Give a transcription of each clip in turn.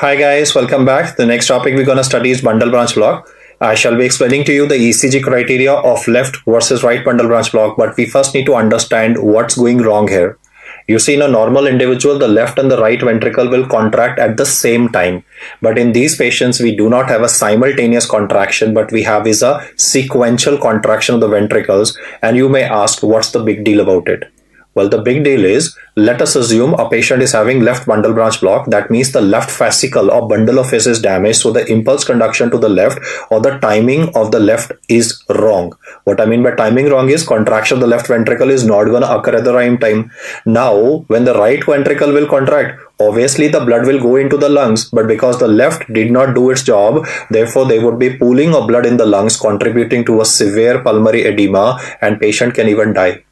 Hi guys, welcome back. The next topic we're going to study is bundle branch block. I shall be explaining to you the ECG criteria of left versus right bundle branch block, but we first need to understand what's going wrong here. You see, in a normal individual, the left and the right ventricle will contract at the same time. But in these patients, we do not have a simultaneous contraction, but we have is a sequential contraction of the ventricles. And you may ask, what's the big deal about it? Well, the big deal is, let us assume a patient is having left bundle branch block. That means the left fascicle or bundle of his is damaged. So the impulse conduction to the left or the timing of the left is wrong. What I mean by timing wrong is contraction of the left ventricle is not going to occur at the right time. Now, when the right ventricle will contract, obviously the blood will go into the lungs, but because the left did not do its job, therefore there would be pooling of blood in the lungs contributing to a severe pulmonary edema and patient can even die.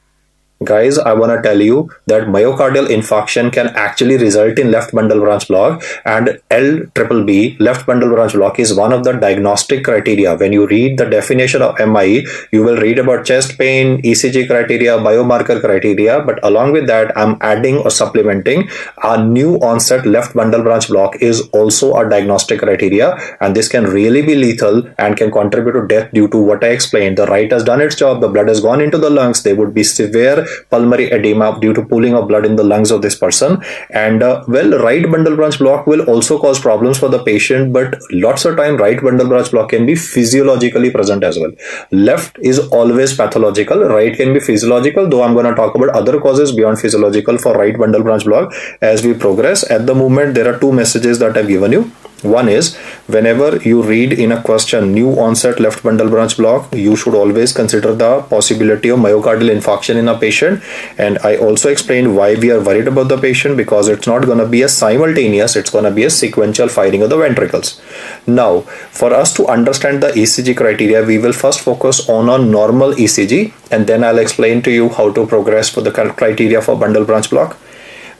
Guys, I want to tell you that myocardial infarction can actually result in left bundle branch block, and LBB, left bundle branch block, is one of the diagnostic criteria. When you read the definition of MI, you will read about chest pain, ECG criteria, biomarker criteria, but along with that, I'm adding or supplementing a new onset left bundle branch block is also a diagnostic criteria, and this can really be lethal and can contribute to death due to what I explained. The right has done its job, the blood has gone into the lungs, there would be severe pulmonary edema due to pooling of blood in the lungs of this person. And well, right bundle branch block will also cause problems for the patient, but lots of time right bundle branch block can be physiologically present as well. Left is always pathological, right can be physiological, though I'm going to talk about other causes beyond physiological for right bundle branch block as we progress. At the moment, there are two messages that I've given you. One is, whenever you read in a question new onset left bundle branch block, you should always consider the possibility of myocardial infarction in a patient. And I also explained why we are worried about the patient, because it's not going to be a simultaneous, it's going to be a sequential firing of the ventricles. Now, for us to understand the ECG criteria, we will first focus on a normal ECG, and then I'll explain to you how to progress for the criteria for bundle branch block.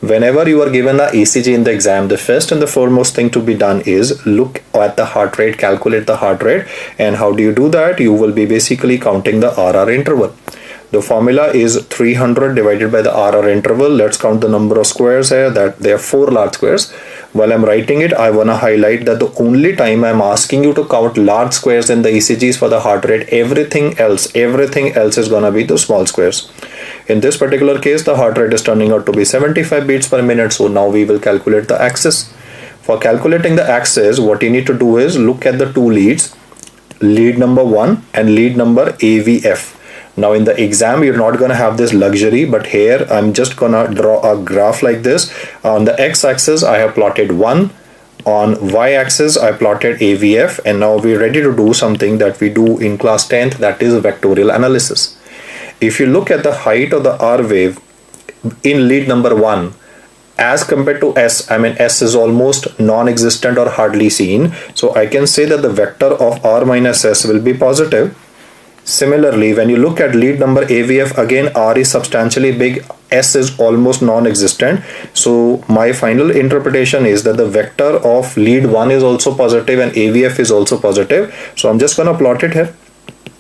Whenever you are given a ECG in the exam, the first and the foremost thing to be done is look at the heart rate, calculate the heart rate. And how do you do that? You will be basically counting the RR interval. The formula is 300 divided by the RR interval. Let's count the number of squares here, that there are 4 large squares. While I'm writing it, I want to highlight that the only time I'm asking you to count large squares in the ECGs for the heart rate, everything else is going to be the small squares. In this particular case, the heart rate is turning out to be 75 beats per minute. So now we will calculate the axis. For calculating the axis, what you need to do is look at the two leads, lead number 1 and lead number AVF. Now in the exam, you're not going to have this luxury, but here I'm just going to draw a graph like this. On the x-axis, I have plotted 1. On y-axis, I plotted AVF, and now we're ready to do something that we do in class 10th, that is vectorial analysis. If you look at the height of the R wave in lead number 1, as compared to S, I mean S is almost non-existent or hardly seen. So I can say that the vector of R minus S will be positive. Similarly, when you look at lead number AVF, again R is substantially big, S is almost non-existent. So my final interpretation is that the vector of lead 1 is also positive and AVF is also positive. So I'm just going to plot it here.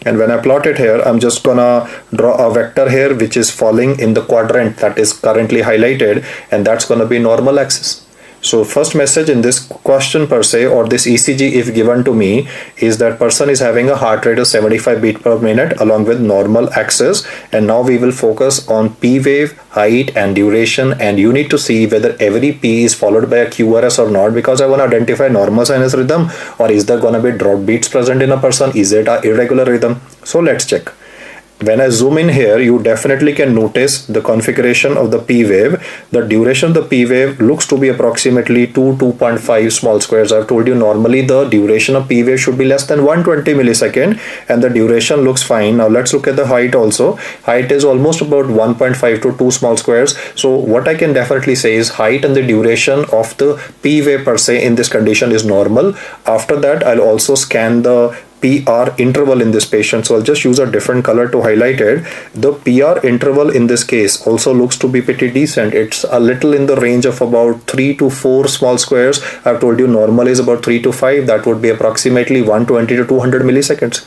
And when I plot it here, I'm just gonna draw a vector here which is falling in the quadrant that is currently highlighted, and that's gonna be normal axis. So first message in this question per se, or this ECG if given to me, is that person is having a heart rate of 75 beat per minute along with normal axis. And now we will focus on P wave, height and duration, and you need to see whether every P is followed by a QRS or not, because I want to identify normal sinus rhythm, or is there going to be drop beats present in a person, is it an irregular rhythm? So let's check. When I zoom in here, you definitely can notice the configuration of the P wave. The duration of the P wave looks to be approximately 2.5 small squares. I've told you normally the duration of P wave should be less than 120 millisecond, and the duration looks fine. Now let's look at the height also. Height is almost about 1.5 to 2 small squares. So what I can definitely say is height and the duration of the P wave per se in this condition is normal. After that, I'll also scan the PR interval in this patient. So I'll just use a different color to highlight it. The PR interval in this case also looks to be pretty decent. It's a little in the range of about 3 to 4 small squares. I've told you normal is about 3 to 5. That would be approximately 120 to 200 milliseconds.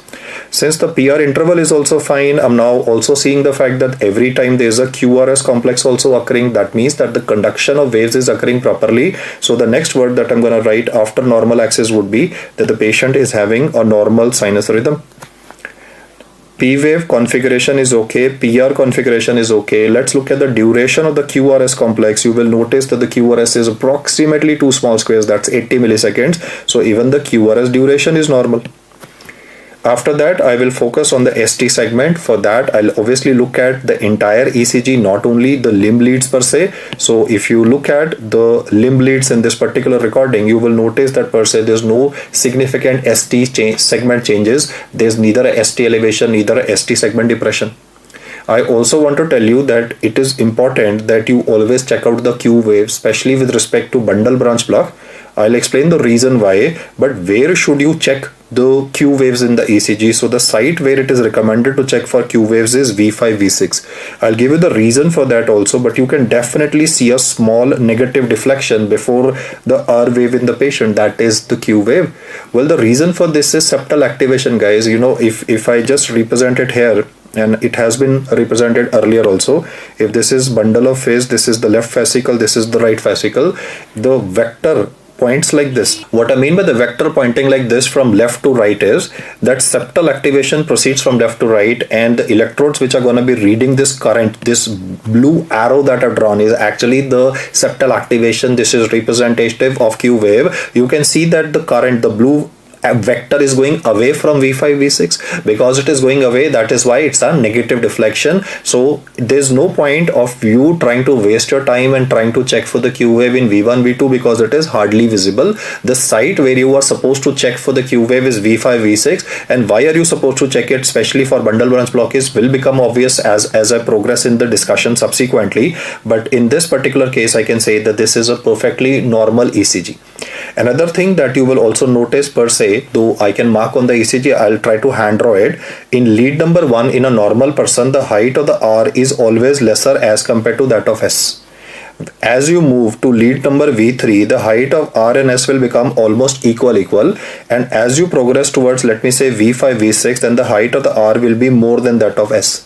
Since the PR interval is also fine, I'm now also seeing the fact that every time there's a QRS complex also occurring. That means that the conduction of waves is occurring properly. So the next word that I'm going to write after normal axis would be that the patient is having a normal sinus rhythm. P wave configuration is okay, PR configuration is okay. Let's look at the duration of the QRS complex. You will notice that the QRS is approximately 2 small squares, that's 80 milliseconds. So even the QRS duration is normal. After that, I will focus on the ST segment. For that, I'll obviously look at the entire ECG, not only the limb leads per se. So if you look at the limb leads in this particular recording, you will notice that per se there's no significant ST segment changes. There's neither a ST elevation, neither a ST segment depression. I also want to tell you that it is important that you always check out the Q wave, especially with respect to bundle branch block. I'll explain the reason why, but where should you check the Q waves in the ECG? So the site where it is recommended to check for Q waves is V5, V6. I'll give you the reason for that also, but you can definitely see a small negative deflection before the R wave in the patient, that is the Q wave. Well, the reason for this is septal activation, guys. You know, if I just represent it here, and it has been represented earlier also, if this is bundle of phase, this is the left fascicle, this is the right fascicle, the vector points like this. What I mean by the vector pointing like this from left to right is that septal activation proceeds from left to right, and the electrodes which are going to be reading this current, this blue arrow that I've drawn is actually the septal activation. This is representative of Q wave. You can see that the current, the blue vector is going away from V5, V6. Because it is going away, that is why it's a negative deflection. So there's no point of you trying to waste your time and trying to check for the Q wave in V1, V2 because it is hardly visible. The site where you are supposed to check for the Q wave is V5, V6, and why are you supposed to check it, especially for bundle branch blockage, will become obvious as I progress in the discussion subsequently. But in this particular case, I can say that this is a perfectly normal ECG. Another thing that you will also notice per se, though I can mark on the ECG, I'll try to hand draw it. In lead number 1, in a normal person, the height of the R is always lesser as compared to that of S. As you move to lead number V3, the height of R and S will become almost equal, and as you progress towards, let me say, V5, V6, then the height of the R will be more than that of S.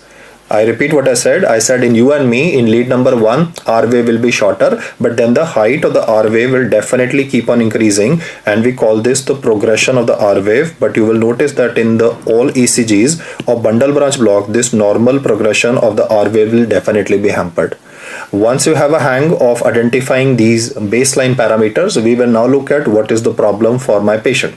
I repeat what I said. I said in you and me, in lead number 1, R wave will be shorter, but then the height of the R wave will definitely keep on increasing, and we call this the progression of the R wave. But you will notice that in the all ECGs of bundle branch block, this normal progression of the R wave will definitely be hampered. Once you have a hang of identifying these baseline parameters, we will now look at what is the problem for my patient.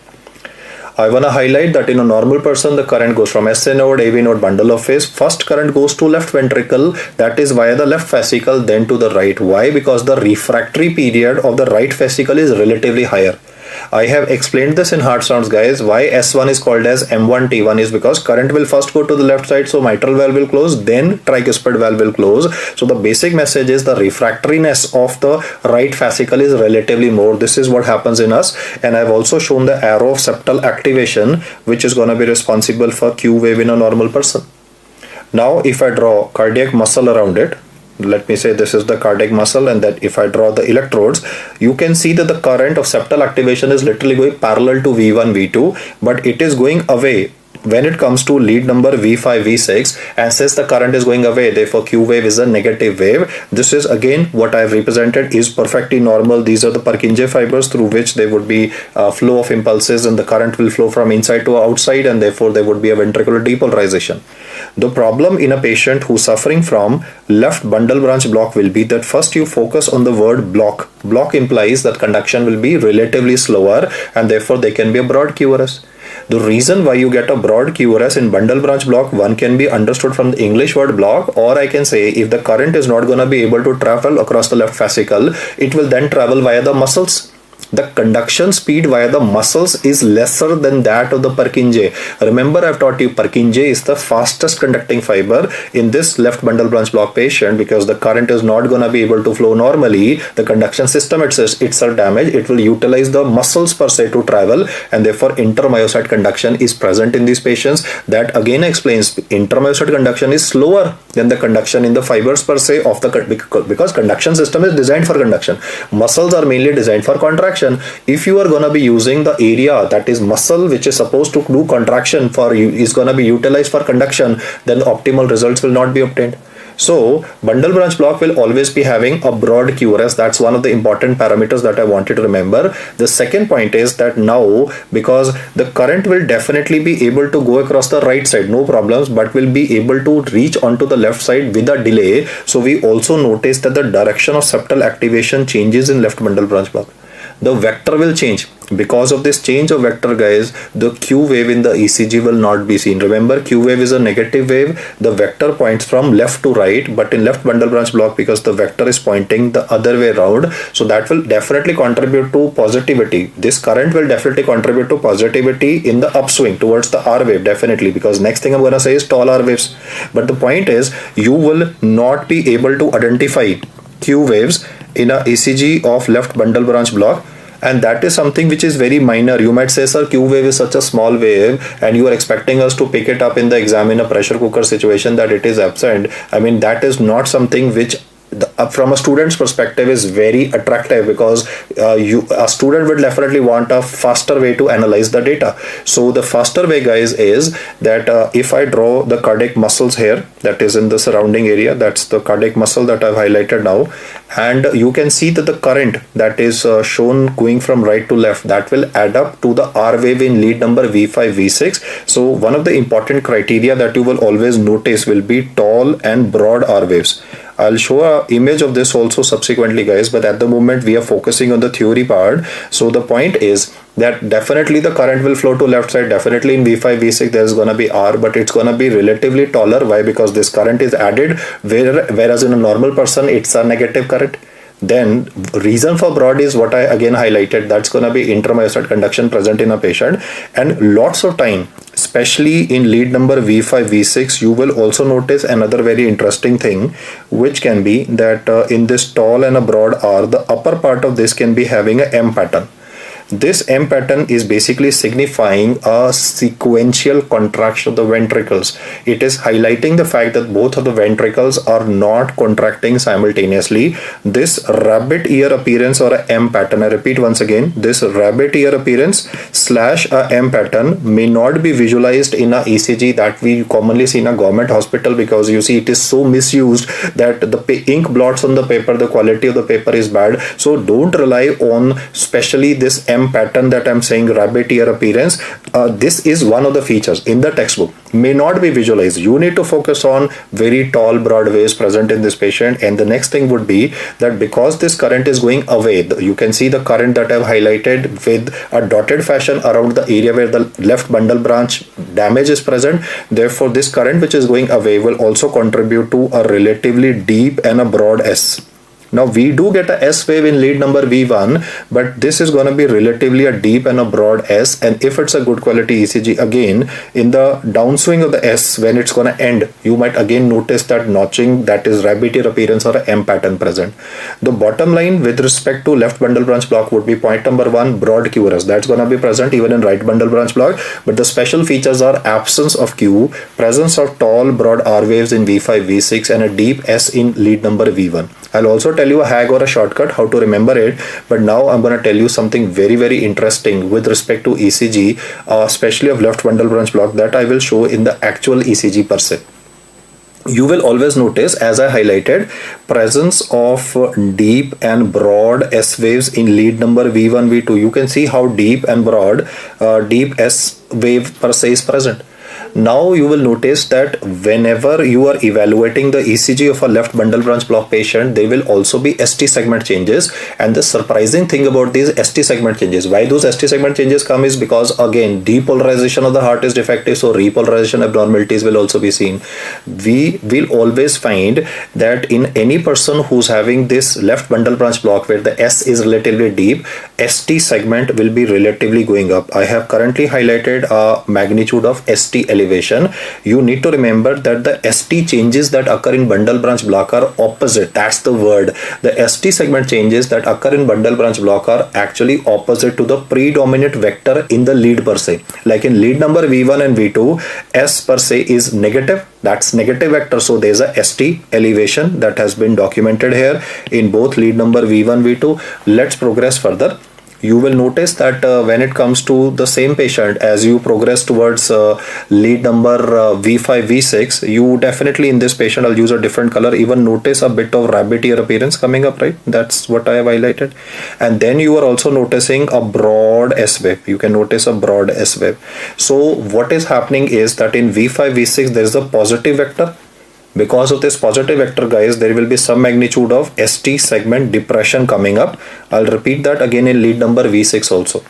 I want to highlight that in a normal person, the current goes from SA node, AV node, bundle of phase. First current goes to left ventricle, that is via the left fascicle, then to the right. Why? Because the refractory period of the right fascicle is relatively higher. I have explained this in hard sounds, guys. Why S1 is called as M1 T1 is because current will first go to the left side, so mitral valve will close, then tricuspid valve will close. So the basic message is the refractoriness of the right fascicle is relatively more. This is what happens in us, and I've also shown the arrow of septal activation, which is going to be responsible for Q wave in a normal person. Now if I draw cardiac muscle around it, let me say this is the cardiac muscle, and that if I draw the electrodes, you can see that the current of septal activation is literally going parallel to V1, V2, but it is going away when it comes to lead number V5, V6, and since the current is going away, therefore Q wave is a negative wave. This is again what I've represented is perfectly normal. These are the Purkinje fibers through which there would be a flow of impulses, and the current will flow from inside to outside, and therefore there would be a ventricular depolarization. The problem in a patient who's suffering from left bundle branch block will be that first you focus on the word block. Block implies that conduction will be relatively slower, and therefore there can be a broad QRS. The reason why you get a broad QRS in bundle branch block, one can be understood from the English word block, or I can say if the current is not going to be able to travel across the left fascicle, it will then travel via the muscles. the conduction speed via the muscles is lesser than that of the Purkinje. Remember, I've taught you Purkinje is the fastest conducting fiber in this left bundle branch block patient, because the current is not going to be able to flow normally. The conduction system itself damaged. It will utilize the muscles per se to travel, and therefore intermyocyte conduction is present in these patients. That again explains intermyocyte conduction is slower than the conduction in the fibers per se of the, because conduction system is designed for conduction. Muscles are mainly designed for contraction. If you are going to be using the area that is muscle, which is supposed to do contraction for you, is going to be utilized for conduction, then optimal results will not be obtained. So bundle branch block will always be having a broad QRS. That's one of the important parameters that I wanted to remember. The second point is that now, because the current will definitely be able to go across the right side, no problems, but will be able to reach onto the left side with a delay. So we also notice that the direction of septal activation changes in left bundle branch block. The vector will change. Because of this change of vector, guys, the Q wave in the ECG will not be seen. Remember, Q wave is a negative wave. The vector points from left to right, but in left bundle branch block, because the vector is pointing the other way around, so that will definitely contribute to positivity. This current will definitely contribute to positivity in the upswing towards the R wave, definitely, because next thing I'm going to say is tall R waves. But the point is, you will not be able to identify Q waves in a ECG of left bundle branch block, and that is something which is very minor. You might say, sir, Q wave is such a small wave and you are expecting us to pick it up in the exam in a pressure cooker situation that it is absent. I mean, that is not something which from a student's perspective is very attractive, because a student would definitely want a faster way to analyze the data. So the faster way, guys, is that if I draw the cardiac muscles here, that is in the surrounding area, that's the cardiac muscle that I've highlighted now, and you can see that the current that is shown going from right to left, that will add up to the R wave in lead number V5, V6. So one of the important criteria that you will always notice will be tall and broad R waves. I'll show an image of this also subsequently, guys, but at the moment we are focusing on the theory part. So the point is that definitely the current will flow to left side. Definitely in V5, V6 there is going to be R, but it's going to be relatively taller. Why? Because this current is added, whereas in a normal person it's a negative current. Then reason for broad is what I again highlighted, that's going to be intermyocyte conduction present in a patient. And lots of time, especially in lead number V5, V6, you will also notice another very interesting thing, which can be that in this tall and a broad R, the upper part of this can be having a M pattern. This M pattern is basically signifying a sequential contraction of the ventricles. It is highlighting the fact that both of the ventricles are not contracting simultaneously. This rabbit ear appearance or a M pattern, I repeat once again, this rabbit ear appearance slash a M pattern may not be visualized in a ECG that we commonly see in a government hospital, because you see it is so misused that the ink blots on the paper, the quality of the paper is bad. So don't rely on especially this M pattern that I'm saying, rabbit ear appearance. This is one of the features in the textbook, may not be visualized. You need to focus on very tall broad waves present in this patient. And the next thing would be that because this current is going away, you can see the current that I've highlighted with a dotted fashion around the area where the left bundle branch damage is present. Therefore this current which is going away will also contribute to a relatively deep and a broad S. Now we do get a S wave in lead number V1, but this is going to be relatively a deep and a broad S. And if it's a good quality ECG, again in the downswing of the S, when it's going to end, you might again notice that notching, that is rabbit ear appearance or a M pattern present. The bottom line with respect to left bundle branch block would be point number 1, broad QRS. That's going to be present even in right bundle branch block, but the special features are absence of Q, presence of tall broad R waves in V5, V6, and a deep S in lead number V1. I'll also tell you a hack or a shortcut how to remember it, but now I'm going to tell you something very interesting with respect to ECG, especially of left bundle branch block, that I will show in the actual ECG per se. You will always notice, as I highlighted, presence of deep and broad S waves in lead number V1, V2. You can see how deep and broad deep S wave per se is present. Now you will notice that whenever you are evaluating the ECG of a left bundle branch block patient, there will also be ST segment changes. And the surprising thing about these ST segment changes, why those ST segment changes come, is because again depolarization of the heart is defective, so repolarization abnormalities will also be seen. We will always find that in any person who's having this left bundle branch block where the S is relatively deep, ST segment will be relatively going up. I have currently highlighted a magnitude of ST elevation. You need to remember that the ST changes that occur in bundle branch block are opposite. That's the word. The ST segment changes that occur in bundle branch block are actually opposite to the predominant vector in the lead per se. Like in lead number V1 and V2, S per se is negative. That's negative vector. So there's a ST elevation that has been documented here in both lead number V1, V2. Let's progress further. You will notice that when it comes to the same patient, as you progress towards lead number V5, V6, you definitely in this patient, I'll use a different color, even notice a bit of rabbit ear appearance coming up, right? That's what I have highlighted. And then you are also noticing a broad S wave. You can notice a broad S wave. So what is happening is that in V5, V6, there is a positive vector. Because of this positive vector, guys, there will be some magnitude of ST segment depression coming up. I'll repeat that again in lead number V6 also.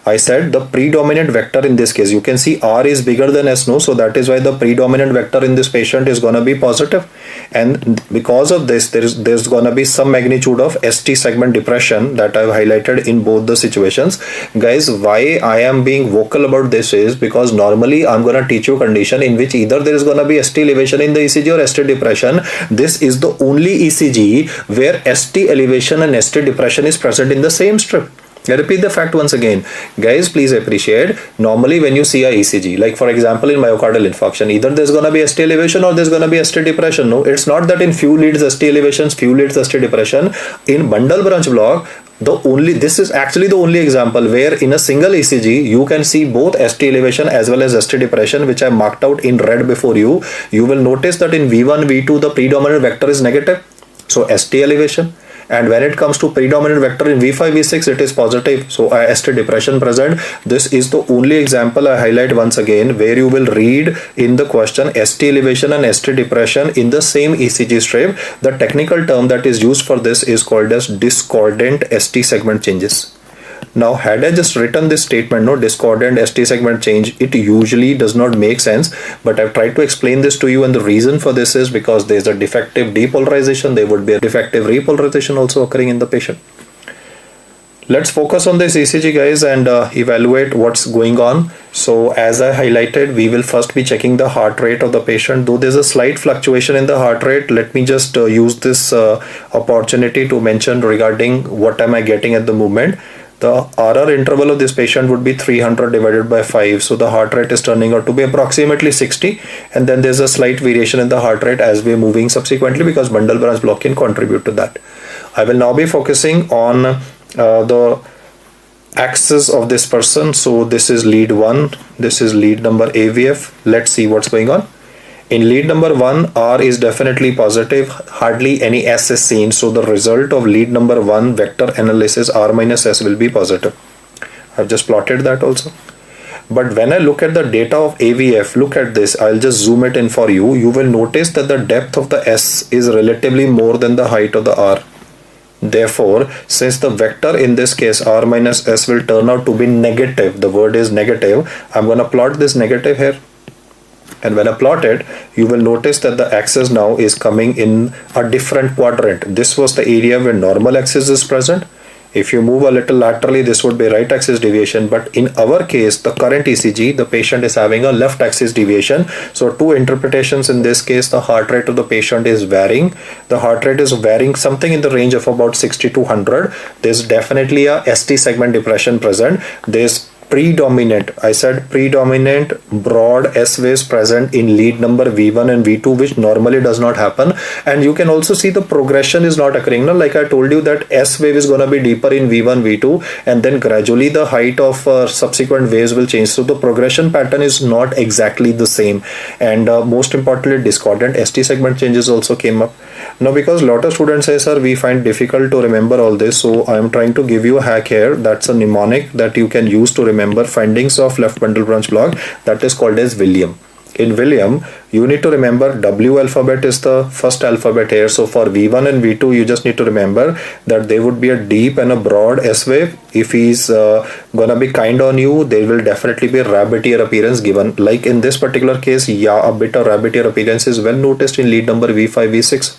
I said the predominant vector in this case, you can see R is bigger than S, no? So that is why the predominant vector in this patient is going to be positive. And because of this, there's going to be some magnitude of ST segment depression that I've highlighted in both the situations. Guys, why I am being vocal about this is because normally I'm going to teach you a condition in which either there is going to be ST elevation in the ECG or ST depression. This is the only ECG where ST elevation and ST depression is present in the same strip. I repeat the fact once again. Guys, please appreciate, normally when you see a ECG, like for example in myocardial infarction, either there's going to be ST elevation or there's going to be ST depression. No, it's not that in few leads ST elevations, few leads ST depression. In bundle branch block, this is actually the only example where in a single ECG you can see both ST elevation as well as ST depression, which I marked out in red before you. You will notice that in V1, V2 the predominant vector is negative, so ST elevation. And when it comes to predominant vector in V5, V6, it is positive. So ST depression present. This is the only example I highlight once again where you will read in the question ST elevation and ST depression in the same ECG strip. The technical term that is used for this is called as discordant ST segment changes. Now, had I just written this statement, no discordant ST segment change, it usually does not make sense, but I've tried to explain this to you, and the reason for this is because there's a defective depolarization. There would be a defective repolarization also occurring in the patient. Let's focus on this ECG, guys, and evaluate what's going on. So as I highlighted, we will first be checking the heart rate of the patient. Though there's a slight fluctuation in the heart rate, let me just use this opportunity to mention regarding what am I getting at the moment. The RR interval of this patient would be 300 divided by 5. So the heart rate is turning out to be approximately 60. And then there's a slight variation in the heart rate as we're moving subsequently because bundle branch block can contribute to that. I will now be focusing on the axis of this person. So this is lead 1. This is lead number AVF. Let's see what's going on. In lead number 1, R is definitely positive, hardly any S is seen, so the result of lead number 1 vector analysis R minus S will be positive. I've just plotted that also. But when I look at the data of AVF, look at this, I'll just zoom it in for you. You will notice that the depth of the S is relatively more than the height of the R. Therefore, since the vector in this case R minus S will turn out to be negative, the word is negative, I'm going to plot this negative here. And when I plot it, you will notice that the axis now is coming in a different quadrant. This was the area where normal axis is present. If you move a little laterally, this would be right axis deviation. But in our case, the current ECG, the patient is having a left axis deviation. So two interpretations in this case, the heart rate of the patient is varying. The heart rate is varying something in the range of about 60 to 100. There's definitely a ST segment depression present. There's predominant, I said predominant broad S waves present in lead number V1 and V2, which normally does not happen. And you can also see the progression is not occurring. Now, like I told you that S wave is going to be deeper in V1, V2, and then gradually the height of subsequent waves will change. So the progression pattern is not exactly the same. And most importantly, discordant ST segment changes also came up. Now, because a lot of students say, sir, we find difficult to remember all this, so I am trying to give you a hack here. That's a mnemonic that you can use to remember findings of left bundle branch block. That is called as William. In William, you need to remember W alphabet is the first alphabet here. So for V1 and V2, you just need to remember that there would be a deep and a broad S wave. If he's gonna be kind on you, there will definitely be a rabbit ear appearance given. Like in this particular case, yeah, a bit of rabbit ear appearance is well noticed in lead number V5, V6.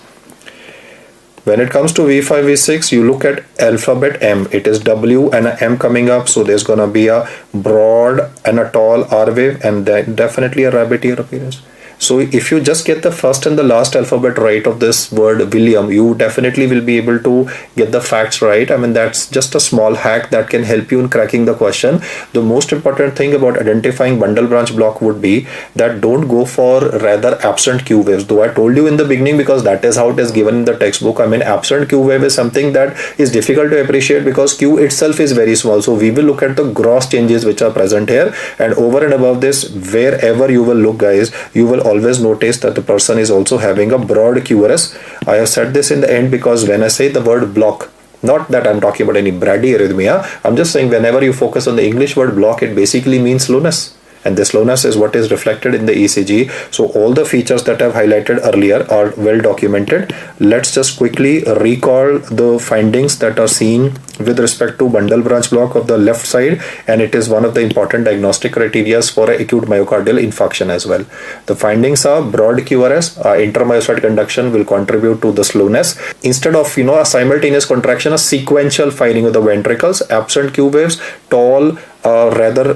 When it comes to V5, V6, you look at alphabet M. It is W and a M coming up. So there's going to be a broad and a tall R wave, and then definitely a rabbit ear appearance. So if you just get the first and the last alphabet right of this word William, you definitely will be able to get the facts right. I mean, that's just a small hack that can help you in cracking the question. The most important thing about identifying bundle branch block would be that don't go for rather absent Q waves. Though I told you in the beginning, because that is how it is given in the textbook. I mean, absent Q wave is something that is difficult to appreciate because Q itself is very small. So we will look at the gross changes which are present here, and over and above this, wherever you will look, guys, you will always notice that the person is also having a broad QRS. I have said this in the end because when I say the word block, not that I'm talking about any bradyarrhythmia, I'm just saying whenever you focus on the English word block, it basically means slowness. And this slowness is what is reflected in the ECG. So all the features that I've highlighted earlier are well documented. Let's just quickly recall the findings that are seen with respect to bundle branch block of the left side, and it is one of the important diagnostic criteria for acute myocardial infarction as well. The findings are broad QRS, intramyocyte conduction will contribute to the slowness. Instead of a simultaneous contraction, a sequential firing of the ventricles, absent Q waves, tall rather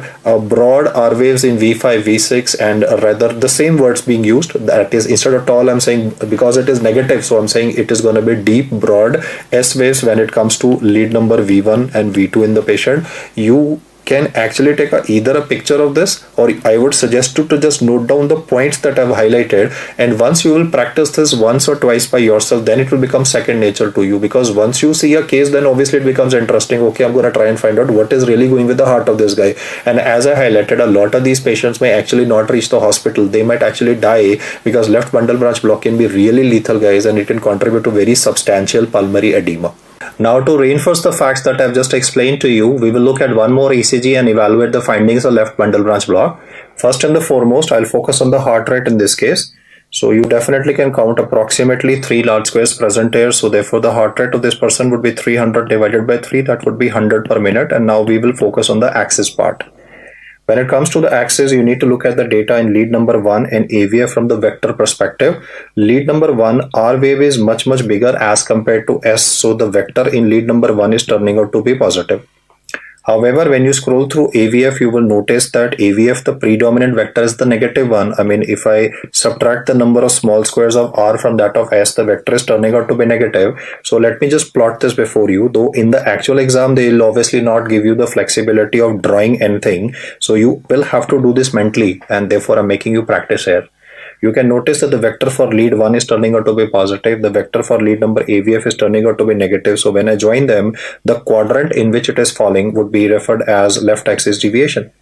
broad R waves in V5, V6, and rather the same words being used. That is, instead of tall, I'm saying because it is negative, so I'm saying it is going to be deep, broad S waves when it comes to lead number V1 and V2 in the patient. You can actually take either a picture of this, or I would suggest you to just note down the points that I've highlighted, and once you will practice this once or twice by yourself, then it will become second nature to you, because once you see a case, then obviously it becomes interesting. Okay, I'm going to try and find out what is really going with the heart of this guy. And as I highlighted, a lot of these patients may actually not reach the hospital. They might actually die because left bundle branch block can be really lethal, guys, and it can contribute to very substantial pulmonary edema. Now, to reinforce the facts that I've just explained to you, we will look at one more ECG and evaluate the findings of left bundle branch block. First and the foremost, I'll focus on the heart rate in this case. So you definitely can count approximately 3 large squares present here. So therefore, the heart rate of this person would be 300 divided by 3. That would be 100 per minute. And now we will focus on the axis part. When it comes to the axis, you need to look at the data in lead number 1 and AVF from the vector perspective. Lead number 1, R wave is much bigger as compared to S. So the vector in lead number 1 is turning out to be positive. However, when you scroll through AVF, you will notice that AVF, the predominant vector, is the negative one. I mean, if I subtract the number of small squares of R from that of S, the vector is turning out to be negative. So let me just plot this before you. Though in the actual exam, they will obviously not give you the flexibility of drawing anything. So you will have to do this mentally, and therefore I'm making you practice here. You can notice that the vector for lead 1 is turning out to be positive. The vector for lead number AVF is turning out to be negative. So when I join them, the quadrant in which it is falling would be referred as left axis deviation.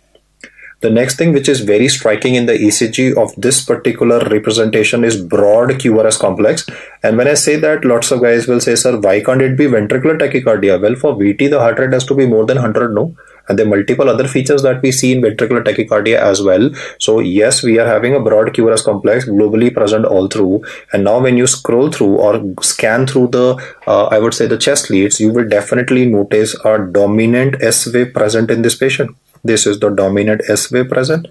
The next thing which is very striking in the ECG of this particular representation is broad QRS complex. And when I say that, lots of guys will say, sir, why can't it be ventricular tachycardia? Well, for VT, the heart rate has to be more than 100, no? And there are multiple other features that we see in ventricular tachycardia as well. So yes, we are having a broad QRS complex globally present all through. And now when you scroll through or scan through the, I would say the chest leads, you will definitely notice a dominant S wave present in this patient. This is the dominant S wave present.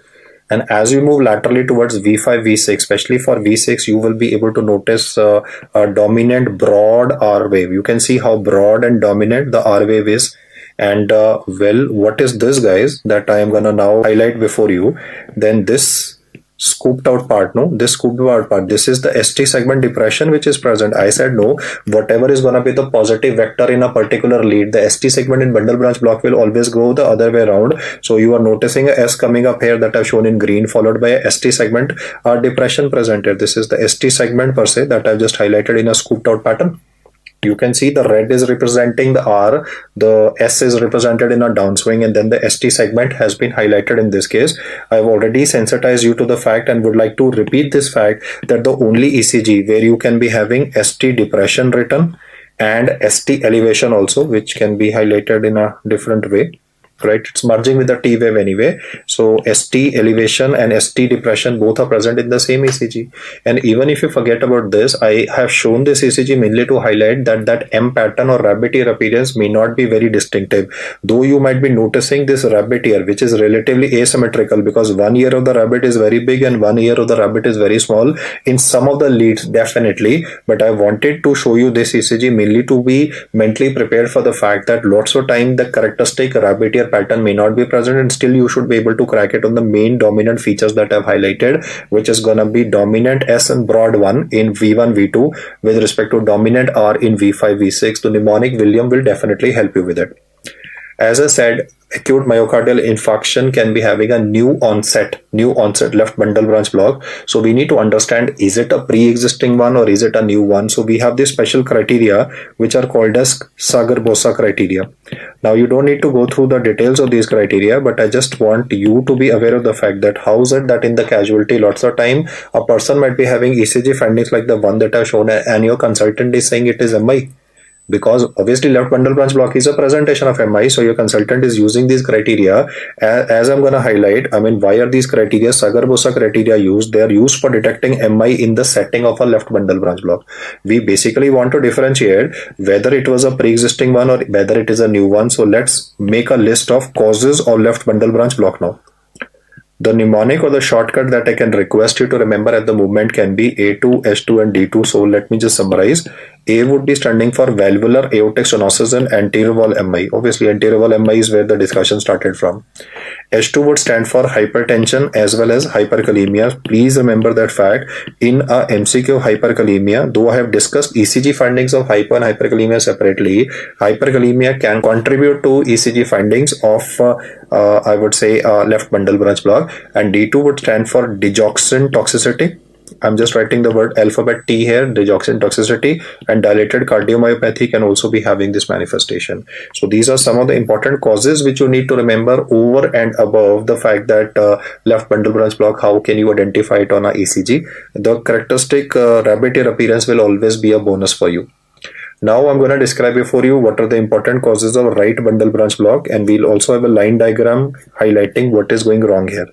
And as you move laterally towards V5, V6, especially for V6, you will be able to notice a dominant broad R wave. You can see how broad and dominant the R wave is. And well, what is this, guys, that I am gonna now highlight before you? Then this scooped out part, no, this scooped out part, this is the ST segment depression which is present. I said no, whatever is gonna be the positive vector in a particular lead, the ST segment in bundle branch block will always go the other way around. So you are noticing a S coming up here that I've shown in green, followed by a ST segment depression presented. This is the ST segment per se that I've just highlighted in a scooped out pattern. You can see the red is representing the R, the S is represented in a downswing, and then the ST segment has been highlighted in this case. I've already sensitized you to the fact and would like to repeat this fact that the only ECG where you can be having ST depression written and ST elevation also, which can be highlighted in a different way. right? It's merging with the T wave anyway. So ST elevation and ST depression both are present in the same ECG. And even if you forget about this, I have shown this ECG mainly to highlight that M pattern or rabbit ear appearance may not be very distinctive. Though you might be noticing this rabbit ear, which is relatively asymmetrical because one ear of the rabbit is very big and one ear of the rabbit is very small in some of the leads, definitely. But I wanted to show you this ECG mainly to be mentally prepared for the fact that lots of time the characteristic rabbit ear pattern may not be present, and still you should be able to crack it on the main dominant features that I've highlighted, which is gonna be dominant S and broad 1 in V1, V2 with respect to dominant R in V5, V6. The mnemonic William will definitely help you with it. As I said, acute myocardial infarction can be having a new onset left bundle branch block. So we need to understand, is it a pre-existing one or is it a new one? So we have these special criteria which are called as Sagar-Bossa criteria. Now you don't need to go through the details of these criteria, but I just want you to be aware of the fact that how is it that in the casualty lots of time a person might be having ECG findings like the one that I've shown and your consultant is saying it is MI. Because obviously left bundle branch block is a presentation of MI, so your consultant is using these criteria. As I'm going to highlight, I mean, why are these criteria, Sagar-Bossa criteria used? They are used for detecting MI in the setting of a left bundle branch block. We basically want to differentiate whether it was a pre-existing one or whether it is a new one. So let's make a list of causes of left bundle branch block now. The mnemonic or the shortcut that I can request you to remember at the moment can be A2, S2 and D2. So let me just summarize. A would be standing for valvular aortic stenosis and anterior wall MI. Obviously anterior wall MI is where the discussion started from. S2 would stand for hypertension as well as hyperkalemia. Please remember that fact. In a MCQ hyperkalemia, though I have discussed ECG findings of hypo and hyperkalemia separately, hyperkalemia can contribute to ECG findings of I would say left bundle branch block. And D2 would stand for digoxin toxicity. I'm just writing the word alphabet T here, digoxin toxicity, and dilated cardiomyopathy can also be having this manifestation. So these are some of the important causes which you need to remember over and above the fact that left bundle branch block, how can you identify it on a ECG? The characteristic rabbit ear appearance will always be a bonus for you. Now I'm going to describe for you what are the important causes of right bundle branch block, and we'll also have a line diagram highlighting what is going wrong here.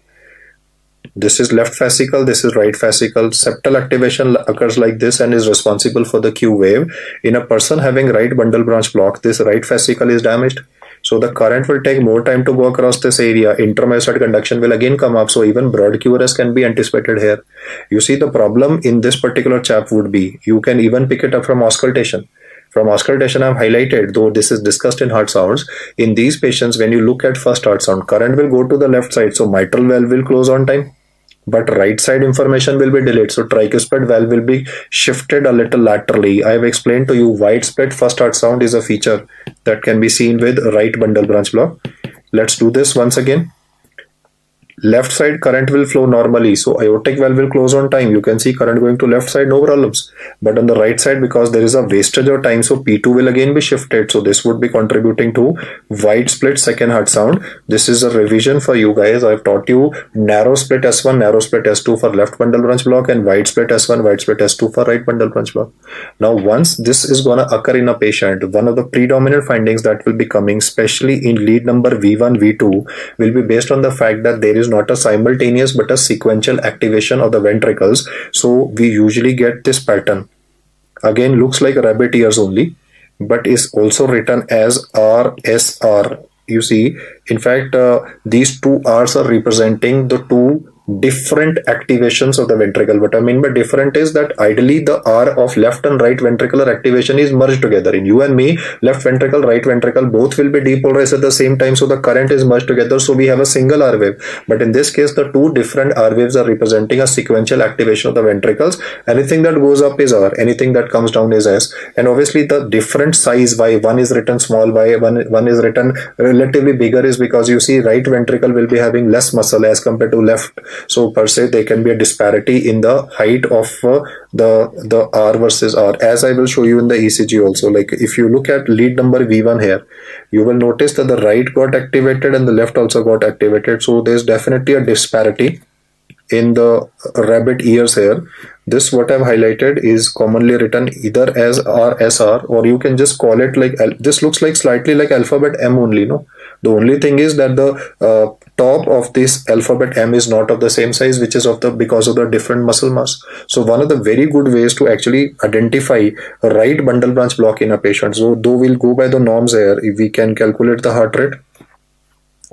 This is left fascicle, this is right fascicle. Septal activation occurs like this and is responsible for the Q wave. In a person having right bundle branch block, this right fascicle is damaged. So the current will take more time to go across this area. Intramyocyte conduction will again come up. So even broad QRS can be anticipated here. You see, the problem in this particular chap would be, you can even pick it up from auscultation. From auscultation, I've highlighted, though this is discussed in heart sounds, in these patients, when you look at first heart sound, current will go to the left side. So mitral valve will close on time, but right side information will be delayed. So tricuspid valve will be shifted a little laterally. I have explained to you widespread first heart sound is a feature that can be seen with right bundle branch block. Let's do this once again. Left side current will flow normally, so aortic valve will close on time. You can see current going to left side, no problems. But on the right side, because there is a wastage of time, so P2 will again be shifted. So this would be contributing to wide split second heart sound. This is a revision for you guys. I've taught you narrow split S1, narrow split S2 for left bundle branch block, and wide split S1, wide split S2 for right bundle branch block. Now once this is going to occur in a patient, one of the predominant findings that will be coming, especially in lead number V1, V2, will be based on the fact that there is not a simultaneous but a sequential activation of the ventricles. So we usually get this pattern. Again, looks like rabbit ears only, but is also written as RSR. You see, in fact, these two R's are representing the two different activations of the ventricle. What I mean by different is that ideally the R of left and right ventricular activation is merged together. In you and me, left ventricle, right ventricle, both will be depolarized at the same time, so the current is merged together, so we have a single R wave. But in this case, the two different R waves are representing a sequential activation of the ventricles. Anything that goes up is R, anything that comes down is S. And obviously the different size, why one is written small, why one is written relatively bigger, is because you see right ventricle will be having less muscle as compared to left. So per se, there can be a disparity in the height of the R versus R, as I will show you in the ECG also. Like if you look at lead number V1 here, you will notice that the right got activated and the left also got activated. So there's definitely a disparity in the rabbit ears here. This what I've highlighted is commonly written either as RSR, or you can just call it like, this looks like slightly like alphabet M only, no? The only thing is that the top of this alphabet M is not of the same size, which is of the because of the different muscle mass. So one of the very good ways to actually identify a right bundle branch block in a patient. So though we'll go by the norms here, if we can calculate the heart rate,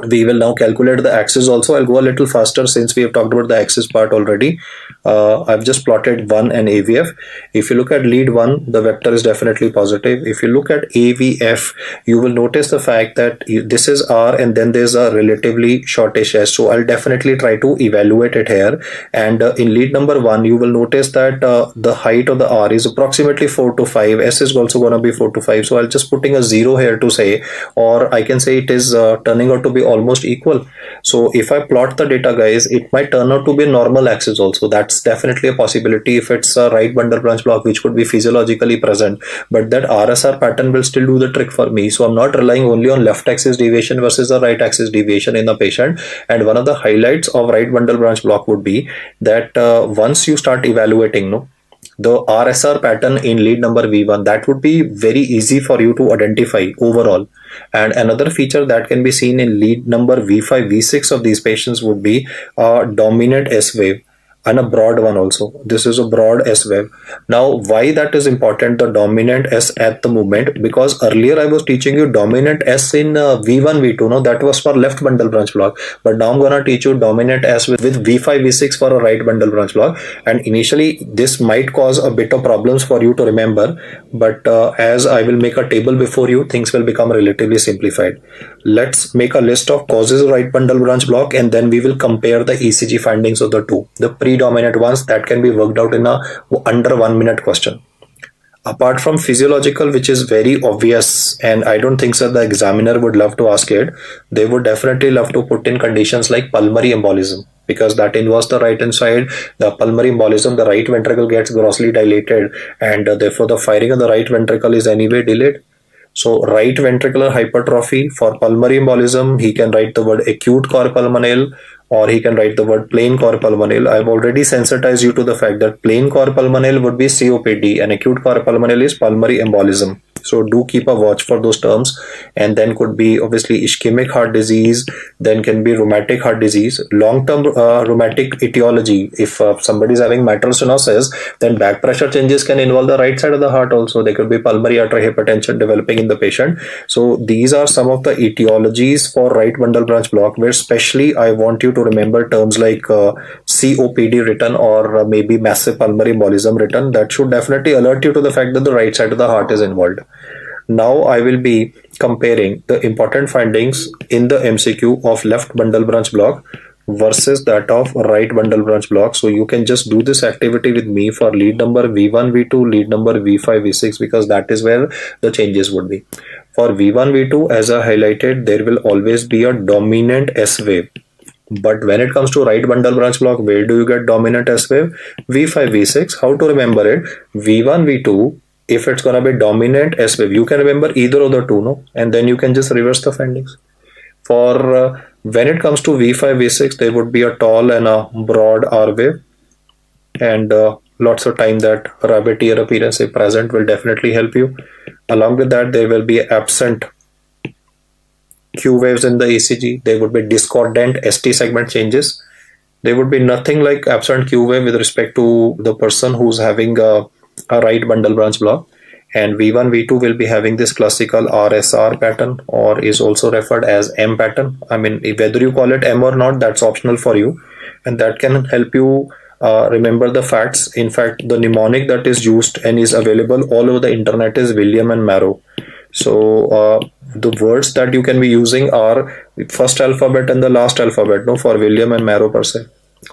we will now calculate the axis also. I'll go a little faster since we have talked about the axis part already. I've just plotted 1 and AVF. If you look at lead 1, the vector is definitely positive. If you look at AVF, you will notice the fact that this is R and then there's a relatively shortish S. So I'll definitely try to evaluate it here. And in lead number 1, you will notice that the height of the R is approximately 4 to 5. S is also going to be 4 to 5. So I'll just putting a 0 here to say, or I can say it is turning out to be almost equal. So if I plot the data, guys, it might turn out to be a normal axis also. That's definitely a possibility if it's a right bundle branch block, which could be physiologically present, but that RSR pattern will still do the trick for me. So I'm not relying only on left axis deviation versus the right axis deviation in the patient. And one of the highlights of right bundle branch block would be that once you start evaluating the RSR pattern in lead number V1, that would be very easy for you to identify overall. And another feature that can be seen in lead number V5, V6 of these patients would be a dominant S wave and a broad one also. This is a broad S wave. Now, why that is important, the dominant S at the moment? Because earlier I was teaching you dominant S in V1, V2. No, that was for left bundle branch block. But now I'm gonna teach you dominant S with V5, V6 for a right bundle branch block. And initially, this might cause a bit of problems for you to remember. But as I will make a table before you, things will become relatively simplified. Let's make a list of causes of right bundle branch block, and then we will compare the ECG findings of the two. The predominant ones that can be worked out in a under 1 minute question. Apart from physiological, which is very obvious, and I don't think so the examiner would love to ask it, they would definitely love to put in conditions like pulmonary embolism, because that involves the right hand side. The pulmonary embolism, the right ventricle gets grossly dilated, and therefore the firing of the right ventricle is anyway delayed. So right ventricular hypertrophy, for pulmonary embolism, he can write the word acute cor pulmonale, or he can write the word plain cor pulmonale. I've already sensitized you to the fact that plain cor pulmonale would be COPD and acute cor pulmonale is pulmonary embolism. So do keep a watch for those terms. And then could be obviously ischemic heart disease, then can be rheumatic heart disease, long-term rheumatic etiology. If somebody is having mitral stenosis, then back pressure changes can involve the right side of the heart also. There could be pulmonary artery hypertension developing in the patient. So these are some of the etiologies for right bundle branch block, where especially I want you to remember terms like COPD written, or maybe massive pulmonary embolism written. That should definitely alert you to the fact that the right side of the heart is involved. Now I will be comparing the important findings in the MCQ of left bundle branch block versus that of right bundle branch block. So you can just do this activity with me for lead number V1, V2, lead number V5, V6, because that is where the changes would be. For V1, V2, as I highlighted, there will always be a dominant S wave. But when it comes to right bundle branch block, where do you get dominant S wave? V5, V6. How to remember it? V1, V2, if it's going to be dominant S wave, you can remember either of the two, no? And then you can just reverse the findings. For when it comes to V5, V6, there would be a tall and a broad R wave. And lots of time that rabbit ear appearance if present will definitely help you. Along with that, there will be absent Q waves in the ECG. There would be discordant ST segment changes. There would be nothing like absent Q wave with respect to the person who's having a right bundle branch block. And V1, V2 will be having this classical RSR pattern, or is also referred as M pattern. I mean, whether you call it M or not, that's optional for you. And that can help you remember the facts. In fact, the mnemonic that is used and is available all over the internet is William and Marrow. So the words that you can be using are first alphabet and the last alphabet, no, for William and Marrow per se.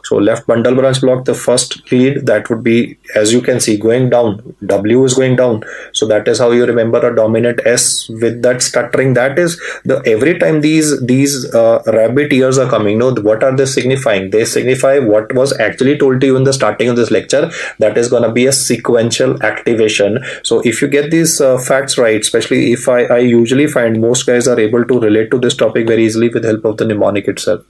So left bundle branch block, the first lead, that would be, as you can see, going down. W is going down. So that is how you remember a dominant S with that stuttering. That is the every time these rabbit ears are coming. No, what are they signifying? They signify what was actually told to you in the starting of this lecture. That is going to be a sequential activation. So if you get these facts right, especially if I usually find most guys are able to relate to this topic very easily with help of the mnemonic itself.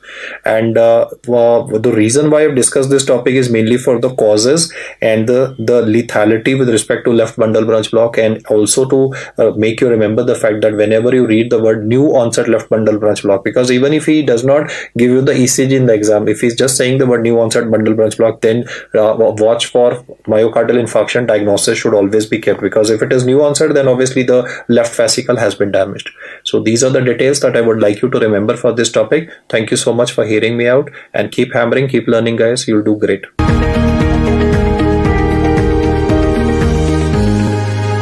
And the reason reason why I've discussed this topic is mainly for the causes and the lethality with respect to left bundle branch block, and also to make you remember the fact that whenever you read the word new onset left bundle branch block, because even if he does not give you the ECG in the exam, if he's just saying the word new onset bundle branch block, then watch for myocardial infarction diagnosis should always be kept, because if it is new onset, then obviously the left fascicle has been damaged. So these are the details that I would like you to remember for this topic. Thank you so much for hearing me out, and keep hammering, keep learning, guys. You'll do great.